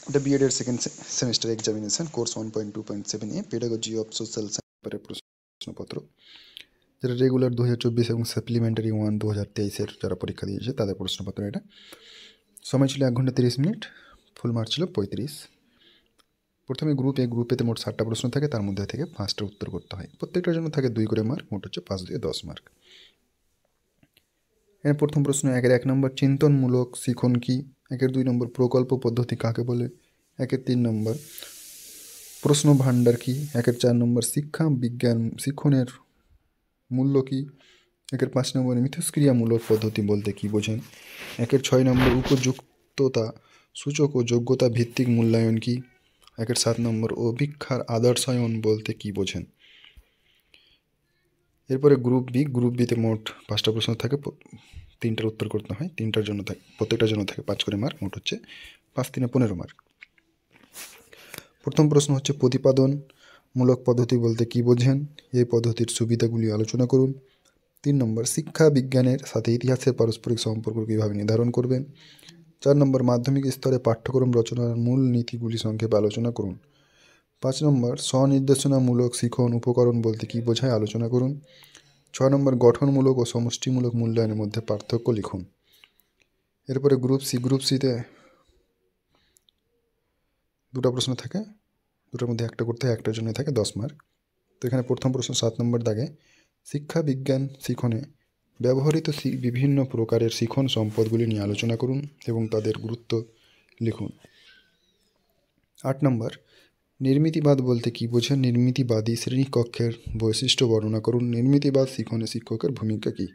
এটা বিএডের second semester examination course 1.2.7 pedagogy of social সায়েন্সের প্রশ্নপত্র, যেটা রেগুলার 2024 এবং সাপ্লিমেন্টারি 2023 যারা পরীক্ষা দিয়েছে তাদের প্রশ্নপত্র। এটা সময় ছিল 1 ঘন্টা 30 মিনিট, ফুল মার্ক ছিল 35। প্রথমে গ্রুপেতে মোট 60টা প্রশ্ন থাকে, তার মধ্যে থেকে 5টা উত্তর করতে হয়। প্রত্যেকটার জন্য থাকে 2 করে মার্ক, মোট হচ্ছে 5 দিয়ে 10 মার্ক। এর প্রথম প্রশ্ন 1 নম্বর চিন্তনমূলক শিখন কি, 2 নম্বর প্রকল্প পদ্ধতি কাকে বলে, 3 নম্বর প্রশ্ন ভাণ্ডার কি, 4 নম্বর শিক্ষা বিজ্ঞান শিক্ষণের মূল্য কি, 5 নম্বর মিথস্ক্রিয়ামূলক পদ্ধতি বলতে কি বোঝেন, 6 নম্বর উপযুক্ততা সূচক ও যোগ্যতা ভিত্তিক মূল্যায়ন কি, 7 নম্বর অভিক্ষার আদর্শায়ন বলতে কি বোঝেন। এরপরে গ্রুপ বিতে মোট 5টা প্রশ্ন থাকে, 3টার উত্তর করতে হয়, 3টার জন্য থাকে, প্রত্যেকটার জন্য থাকে 5 করে মার্ক, মোট হচ্ছে 5 3 15 মার্ক। প্রথম প্রশ্ন হচ্ছে প্রতিপাদনমূলক পদ্ধতি বলতে কি বোঝেন, এই পদ্ধতির সুবিধাগুলি আলোচনা করুন। 3 নম্বর শিক্ষা বিজ্ঞানের সাথে ইতিহাসের পারস্পরিক সম্পর্ক কীভাবে নির্ধারণ করবেন। 4 নম্বর মাধ্যমিক স্তরে পাঠ্যক্রম রচনার মূল নীতিগুলি সংক্ষেপে আলোচনা করুন। 5 নম্বর স্বনির্দেশনামূলক শিখন উপকরণ বলতে কী বোঝায় আলোচনা করুন। 6 নম্বর গঠনমূলক ও সমষ্টিমূলক মূল্যায়নের মধ্যে পার্থক্য লিখুন। এরপরে গ্রুপ সিতে 2টা প্রশ্ন থাকে, 2টার মধ্যে একটা করতে হয়, একটার জন্য থাকে 10 মার্ক। তো এখানে প্রথম প্রশ্ন 7 নম্বর দাগে শিক্ষা বিজ্ঞান শিখনে ব্যবহৃত বিভিন্ন প্রকারের শিখন সম্পদগুলি নিয়ে আলোচনা করুন এবং তাদের গুরুত্ব লিখুন। 8 নম্বর নির্মিতিবাদ বলতে কী বোঝেন, নির্মিতিবাদী শ্রেণীকক্ষের বৈশিষ্ট্য বর্ণনা করুন। নির্মিতিবাদ শিখনে শিক্ষকের ভূমিকা কী।